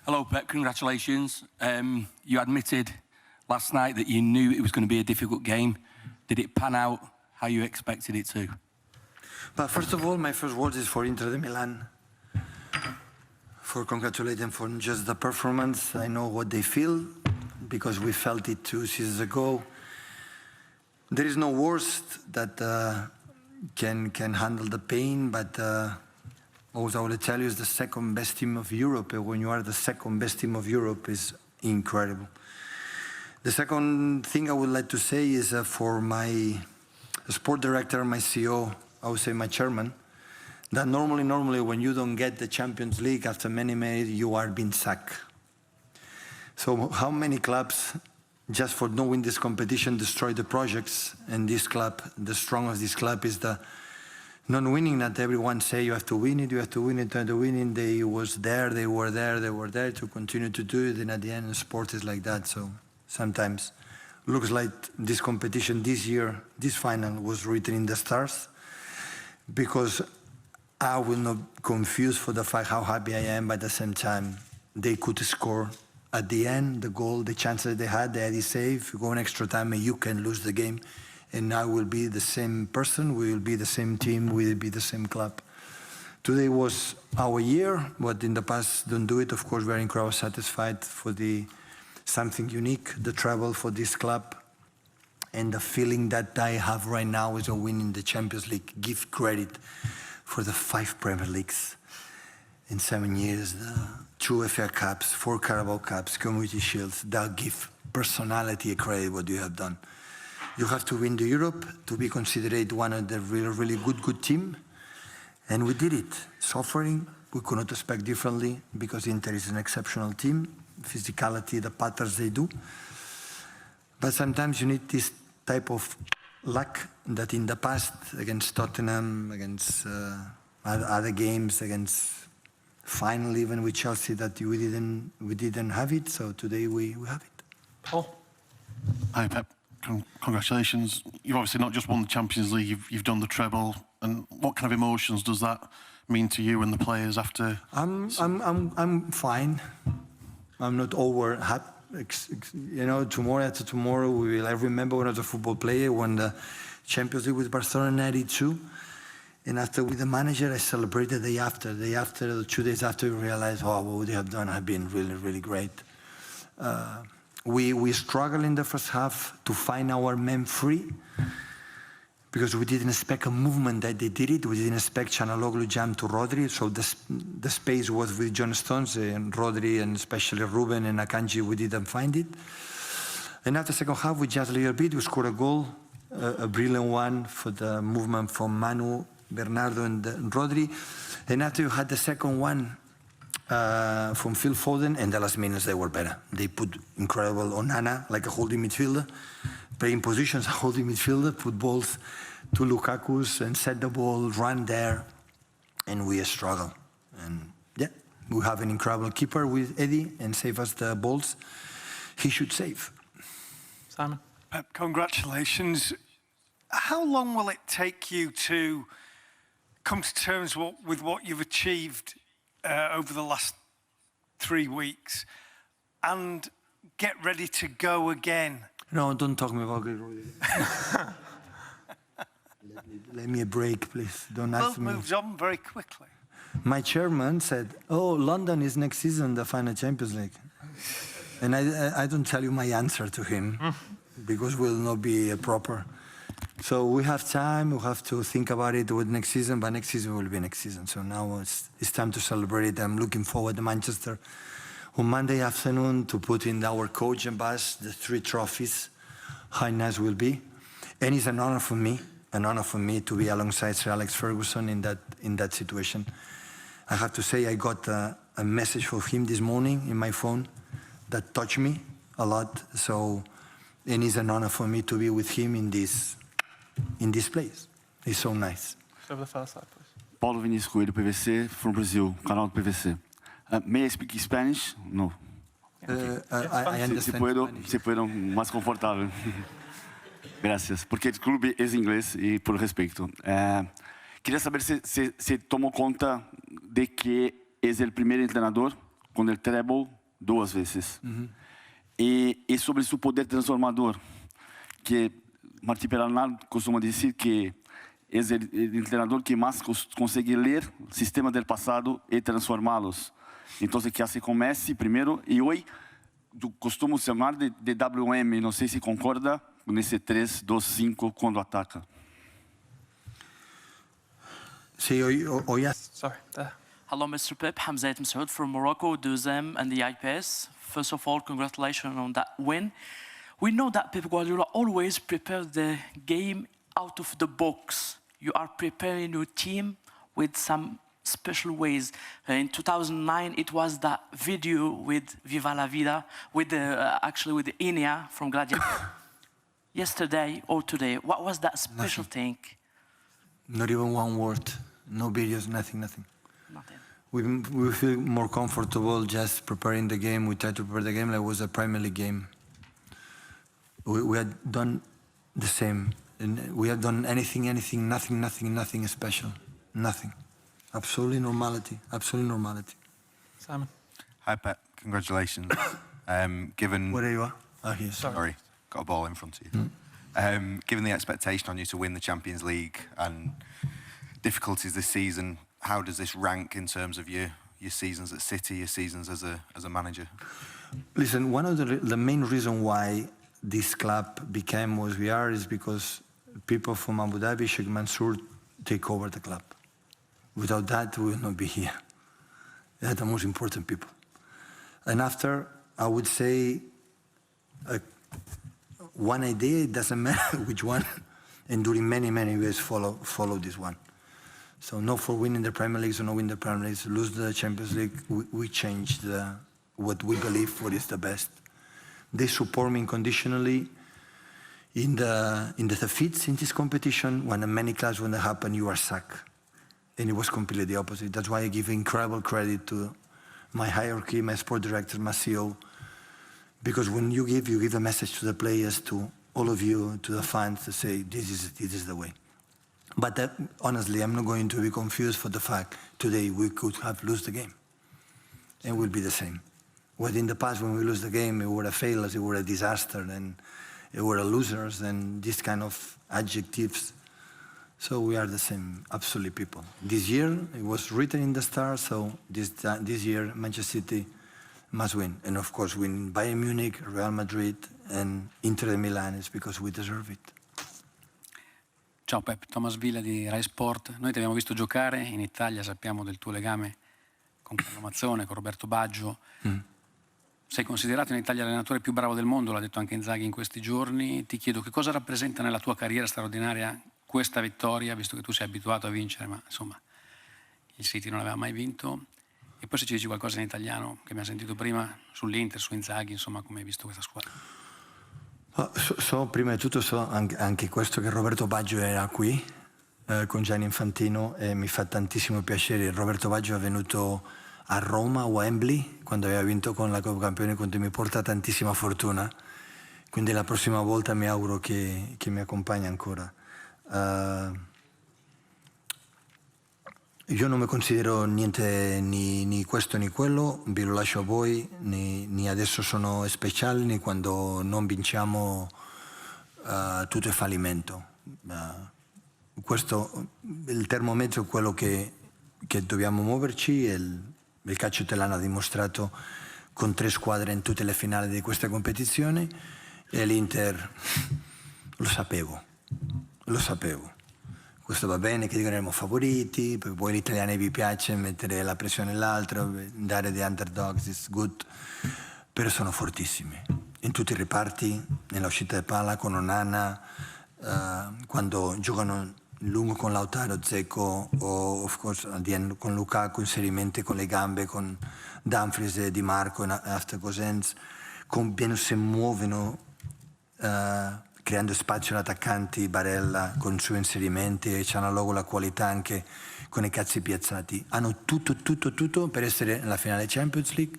Hello, Pep. Congratulations. You admitted last night that you knew it was going to be a difficult game. Did it pan out how you expected it to? But first of all, my first word is for Interm Milan. For congratulate them for just the performance. I know what they feel because we felt it 2 seasons ago. There is no worst that can handle the pain, but also I will tell you, is the second best team of Europe. When you are the second best team of Europe, is incredible. The second thing I would like to say is for my sport director, my CEO, I would say my chairman, that normally when you don't get the Champions League after many, you are being sacked. So how many clubs, just for not winning this competition, destroy the projects? And this club, the strong of this club is the non-winning, that everyone say you have to win it, you have to win it, and the winning, they were there to continue to do it, and at the end, sport is like that. So sometimes looks like this competition this year, this final was written in the stars, because I will not confuse for the fact how happy I am, but at the same time, they could score at the end, the goal, the chances they had save, go in extra time and you can lose the game. And I will be the same person, we will be the same team, we will be the same club. Today was our year, but in the past don't do it. Of course, we are incredibly satisfied for something unique, the travel for this club. And the feeling that I have right now is a win in the Champions League. Give credit for the 5 Premier Leagues in 7 years, the 2 FA Cups, 4 Carabao Cups, Community Shields. That give personality and credit what you have done. You have to win the Europe to be considered one of the really good team. And we did it. Suffering, we could not expect differently because Inter is an exceptional team. Physicality, the patterns they do. But sometimes you need this type of luck that in the past, against Tottenham, against other games, against final even with Chelsea, that we didn't have it. So today we have it. Paul. Hi, Pep. Congratulations. You've obviously not just won the Champions League, you've done the treble. And what kind of emotions does that mean to you and the players after? I'm fine. I'm not over happy. You know, tomorrow after tomorrow, I remember when I was a football player, won the Champions League with Barcelona in '92. And after with the manager, I celebrated the day after, 2 days after, we realized, oh, what they have done have been really great. We struggled in the first half to find our men free because we didn't expect a movement that they did it. We didn't expect Çalhanoğlu jump to Rodri, so the space was with John Stones and Rodri, and especially Ruben and Akanji, we didn't find it. And after the second half, we just a little bit, we scored a goal, a brilliant one for the movement from Manu, Bernardo and Rodri. And after you had the second one, from Phil Foden, and the last minutes they were better. They put incredible Onana, like a holding midfielder, playing positions, a holding midfielder, put balls to Lukaku's and set the ball, run there, and we struggle. And yeah, we have an incredible keeper with Eddie and save us the balls. He should save. Simon. Pep, congratulations. How long will it take you to come to terms with what you've achieved over the last 3 weeks and get ready to go again? No, don't talk to me about it. Let me a break, please. Don't ask me. World moves on very quickly. My chairman said, oh, London is next season, the final Champions League. And I don't tell you my answer to him because it will not be proper. So we have time, we have to think about it with next season, but next season will be next season. So now it's time to celebrate. I'm looking forward to Manchester on Monday afternoon to put in our coach and bus the 3 trophies. How nice will be. And it's an honor for me to be alongside Sir Alex Ferguson in that situation. I have to say I got a message from him this morning in my phone that touched me a lot. So, and it's an honor for me to be with him in this place. It's so nice. Over the far side, please. Paulo Vinícius Coelho, PVC, from Brazil, canal do PVC. May I speak Spanish? No. I understand. Se puedo más confortável. Gracias. Porque o clube é inglês e por respeito. Queria saber se tomou conta de que é o primeiro treinador com o treble 2 vezes. E sobre seu poder transformador, que Martí Perarnal costuma dizer que é o treinador que mais consegue ler o sistema do passado e transformá-los. Então, que hace com Messi primeiro, e hoje costumo chamar de WM, não sei se concorda, nesse 3-2-5 quando ataca. Sí, hoy Sorry, there. Hello, Mr. Pep. Hamzat Msaoud from Morocco, Duzem and the IPS. First of all, congratulations on that win. We know that Pep Guardiola always prepares the game out of the box. You are preparing your team with some special ways. In 2009, it was that video with Viva la Vida, with with Inia from Gladiator. Yesterday or today, what was that special thing? not even one word, no videos, nothing. Nothing. We feel more comfortable just preparing the game. We try to prepare the game like it was a Premier League game. We had done the same. And we have done anything, nothing special. Nothing. Absolutely normality. Simon. Hi, Pep. Congratulations. Given... Where are you? Here. Sorry, got a ball in front of you. Given the expectation on you to win the Champions League and difficulties this season, how does this rank in terms of your seasons at City, your seasons as a manager? Listen, one of the main reason why this club became what we are is because people from Abu Dhabi, Sheikh Mansour, take over the club. Without that, we will not be here. They're the most important people. And after, I would say, one idea, it doesn't matter which one, and during many years follow this one. So not for winning the Premier League, so not win the Premier League, lose the Champions League, we changed what we believe what is the best. They support me unconditionally in the defeats in this competition. When many clubs, when they happen, you are sacked. And it was completely the opposite. That's why I give incredible credit to my hierarchy, my sport director, my CEO, because when you give a message to the players, to all of you, to the fans, to say, this is the way. But honestly, I'm not going to be confused for the fact today we could have lost the game. And it will be the same. What in the past, when we lose the game, we were a failure, we were a disaster, and we were losers, and these kind of adjectives. So we are the same, absolutely people. This year, it was written in the stars, so this year, Manchester City must win. And of course, win Bayern Munich, Real Madrid, and Inter Milan is because we deserve it. Ciao Pep, Thomas Villa di Rai Sport. Noi ti abbiamo visto giocare in Italia, sappiamo del tuo legame con Carlo Mazzone, con Roberto Baggio. Sei considerato in Italia l'allenatore più bravo del mondo, l'ha detto anche Inzaghi in questi giorni. Ti chiedo che cosa rappresenta nella tua carriera straordinaria questa vittoria, visto che tu sei abituato a vincere, ma insomma il City non aveva mai vinto. E poi se ci dici qualcosa in italiano, che mi ha sentito prima, sull'Inter, su Inzaghi, insomma, come hai visto questa squadra. So prima di tutto so anche questo che Roberto Baggio era qui con Gianni Infantino e mi fa tantissimo piacere. Roberto Baggio è venuto a Roma, a Wembley, quando aveva vinto con la Coppa Campioni, quindi mi porta tantissima fortuna. Quindi la prossima volta mi auguro che mi accompagni ancora. Io non mi considero niente ni questo ni quello, vi lo lascio a voi, ni adesso sono speciale, ni quando non vinciamo tutto è fallimento. Questo, il termometro è quello che dobbiamo muoverci e il calcio italiano ha dimostrato con 3 squadre in tutte le finali di questa competizione e l'Inter lo sapevo. Questo va bene che dicono siamo favoriti, perché poi agli italiani vi piace mettere la pressione all'altro, dare the underdogs is good, però sono fortissimi. In tutti i reparti, nella uscita di palla con Onana, quando giocano lungo con Lautaro, Dzeko o of course con Lukaku, inserimenti con le gambe, con Dumfries e Di Marco after Gosens, si muovono creando spazio agli attaccanti, Barella con i suoi inserimenti e c'hanno la qualità anche con i cazzi piazzati. Hanno tutto per essere nella finale Champions League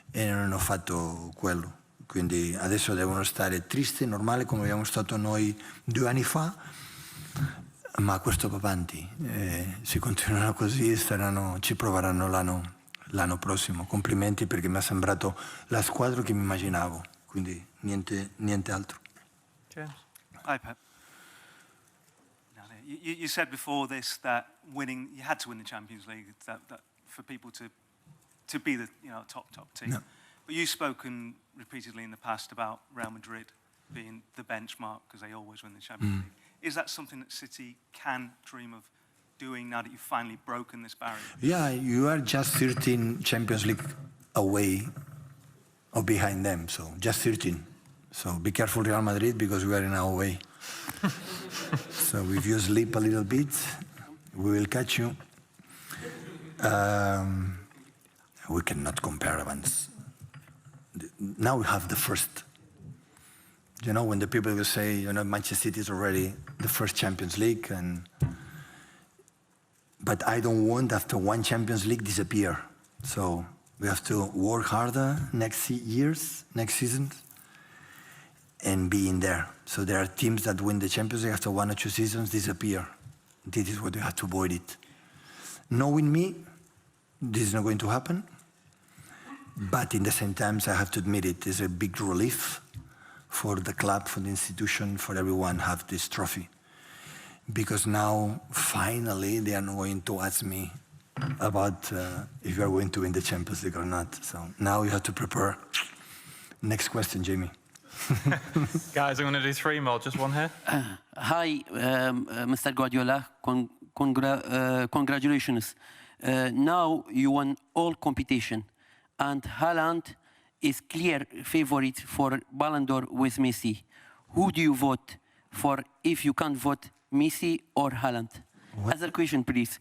e non hanno fatto quello. Quindi adesso devono stare tristi, normale come abbiamo stato noi 2 anni fa, ma questo va avanti. Se continuano così ci proveranno l'anno prossimo. Complimenti perché mi ha sembrato la squadra che mi immaginavo, quindi niente altro. James. Hi, Pep. You said before this that you had to win the Champions League that for people to be the top team. No. But you've spoken repeatedly in the past about Real Madrid being the benchmark because they always win the Champions League. Is that something that City can dream of doing now that you've finally broken this barrier? Yeah, you are just 13 Champions League away or behind them, so just 13. So be careful, Real Madrid, because we are in our way. So if you sleep a little bit, we will catch you. We cannot compare events. Now we have the first. You know, when the people will say, Manchester City is already the first Champions League, but I don't want after one Champions League disappear. So we have to work harder next season, and be in there. So there are teams that win the Champions League after 1 or 2 seasons disappear. This is what we have to avoid it. Knowing me, this is not going to happen. But in the same time, I have to admit it is a big relief for the club, for the institution, for everyone have this trophy. Because now, finally, they are not going to ask me about if you are going to win the Champions League or not. So now you have to prepare. Next question, Jamie. Guys, I'm going to do 3 more. Just one here. Hi, Mr. Guardiola. Congratulations. Now you won all competition, and Haaland is clear favorite for Ballon d'Or with Messi. Who do you vote for if you can't vote Messi or Haaland? Other question, please.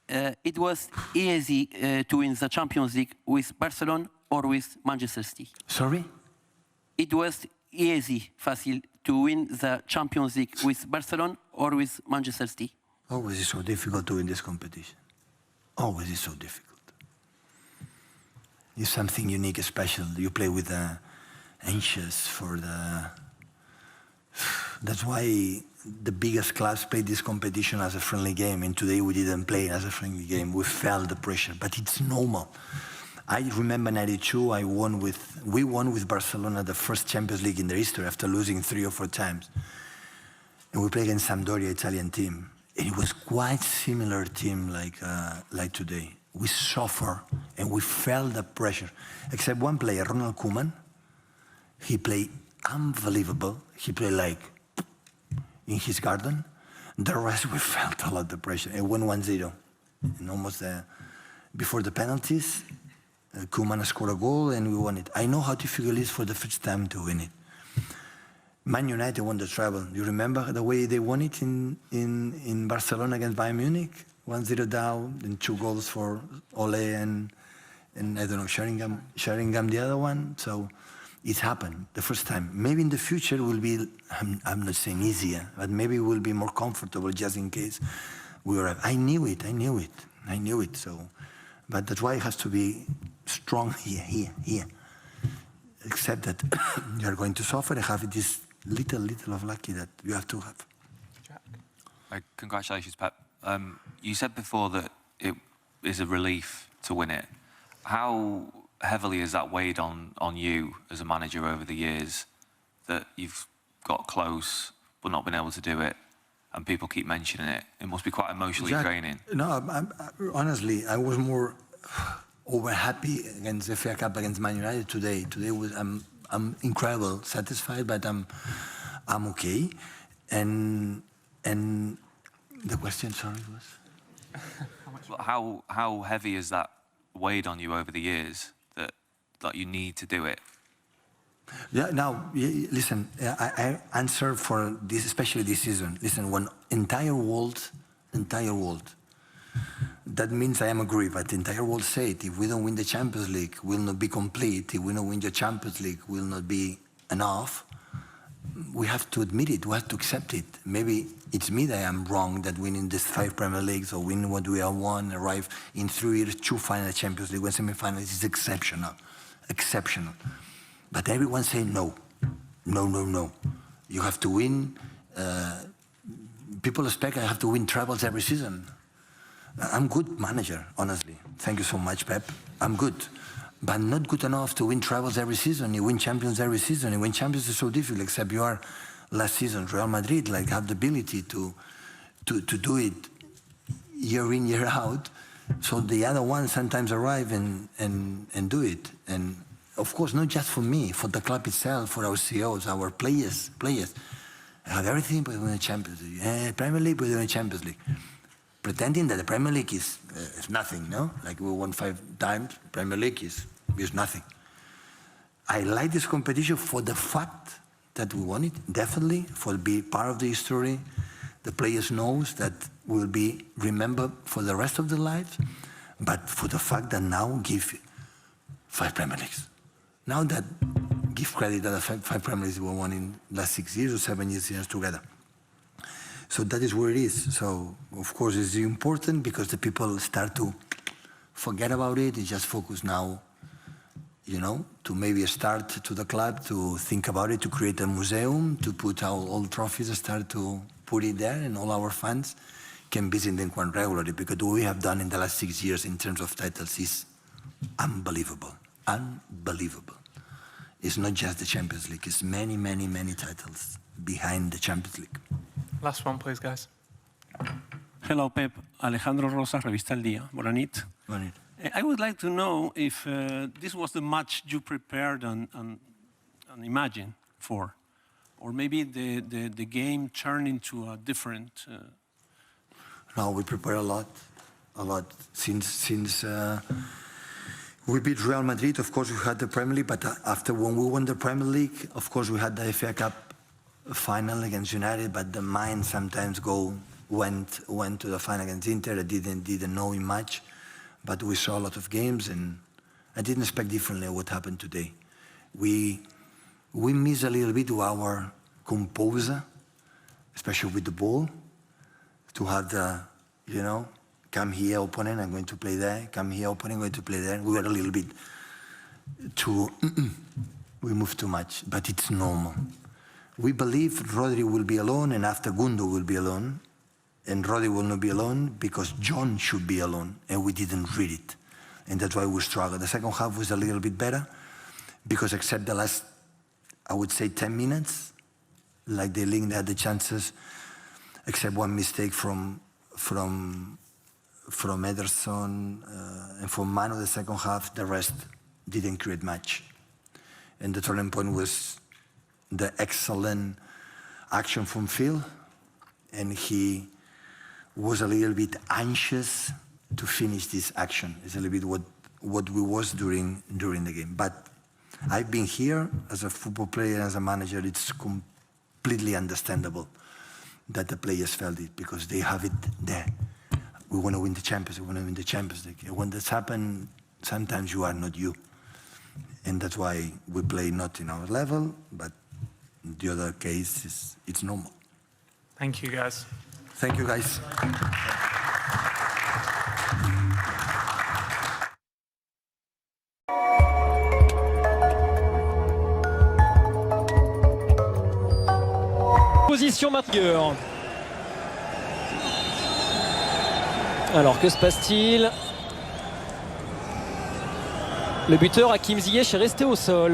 It was easy to win the Champions League with Barcelona or with Manchester City? Sorry? It was fácil to win the Champions League with Barcelona or with Manchester City? Always is so difficult to win this competition. Always is so difficult. It's something unique, special. You play with the anxious for the... That's why the biggest clubs play this competition as a friendly game, and today we didn't play as a friendly game. We felt the pressure, but it's normal. I remember '92, we won with Barcelona the first Champions League in their history after losing 3 or 4 times. And we played against Sampdoria, Italian team. And it was quite similar team like today. We suffer and we felt the pressure. Except one player, Ronald Koeman, he played unbelievable. He played like in his garden. The rest, we felt a lot the pressure. And won 1-0. And almost before the penalties, Koeman scored a goal and we won it. I know how difficult it is for the first time to win it. Man United won the treble. You remember the way they won it in Barcelona against Bayern Munich? 1-0 down, and 2 goals for Ole and I don't know, Sheringham the other one. So it happened the first time. Maybe in the future it will be, I'm not saying easier, but maybe it will be more comfortable just in case we were. I knew it. So, but that's why it has to be strong here. Except that you are going to suffer and have this little of lucky that you have to have. Congratulations, Pep. You said before that it is a relief to win it. How heavily has that weighed on you as a manager over the years, that you've got close but not been able to do it, and people keep mentioning it? It must be quite emotionally draining. No, honestly, I was more over happy against the FA Cup against Man United today. Today I'm incredible, satisfied, but I'm okay. And the question, sorry, was? How heavy has that weighed on you over the years that you need to do it? Yeah. Now, listen. I answer for this, especially this season. Listen, when entire world. That means I am agree, but the entire world say it. If we don't win the Champions League, we'll not be complete. If we don't win the Champions League, we'll not be enough. We have to admit it. We have to accept it. Maybe it's me that I am wrong, that winning these 5 Premier Leagues or winning what we have won, arrive in 3 years, 2 final Champions League, 1 semi-final is exceptional. But everyone say no. You have to win. People expect I have to win trebles every season. I'm good manager, honestly. Thank you so much, Pep. I'm good. But not good enough to win trebles every season. You win champions every season. You win champions is so difficult, except you are last season, Real Madrid, like have the ability to do it year in, year out. So the other ones sometimes arrive and do it. And of course, not just for me, for the club itself, for our CEOs, our players. Have everything, but we win the Champions League. Premier League, we win the Champions League. Pretending that the Premier League is nothing, no? Like we won 5 times, Premier League is nothing. I like this competition for the fact that we won it, definitely, for being part of the history. The players knows that will be remembered for the rest of their lives, but for the fact that now give 5 Premier Leagues. Now that give credit that the 5 Premier Leagues were won in the last 6 years or 7 years together. So that is where it is. So, of course, it's important because the people start to forget about it. They just focus now, you know, to maybe start to the club, to think about it, to create a museum, to put our old trophies and start to put it there, and all our fans can visit them quite regularly, because what we have done in the last 6 years in terms of titles is unbelievable. Unbelievable. It's not just the Champions League. It's many, many, many titles behind the Champions League. Last one, please, guys. Hello, Pep. Alejandro Rosa, Revista El Día. Buenas nit. Buenas nit. I would like to know if this was the match you prepared and imagined for, or maybe the game turned into a different... No, we prepare a lot. Since we beat Real Madrid, of course we had the Premier League, but after when we won the Premier League, of course we had the FA Cup final against United, but the mind sometimes went to the final against Inter. I didn't know him much, but we saw a lot of games, and I didn't expect differently what happened today. We miss a little bit to our composure, especially with the ball, to have the, you know, come here, opponent, I'm going to play there. Come here, opponent, I'm going to play there. We were a little bit too, we moved too much, but it's normal. We believe Rodri will be alone, and after Gundo will be alone, and Rodri will not be alone because John should be alone, and we didn't read it. And that's why we struggled. The second half was a little bit better, because except the last, I would say 10 minutes, like they linked had the chances, except one mistake from Ederson and from Manu the second half, the rest didn't create much. And the turning point was the excellent action from Phil, and he was a little bit anxious to finish this action. It's a little bit what we was during the game. But I've been here as a football player, as a manager. It's completely understandable that the players felt it, because they have it there. We want to win the Champions League. We want to win the Champions League. And when this happens, sometimes you are not you. And that's why we play not in our level, but the other case it's normal. Thank you, guys. Thank you, guys. Position maintenant. Alors que se passe-t-il? Le buteur Hakim Ziyech est resté au sol.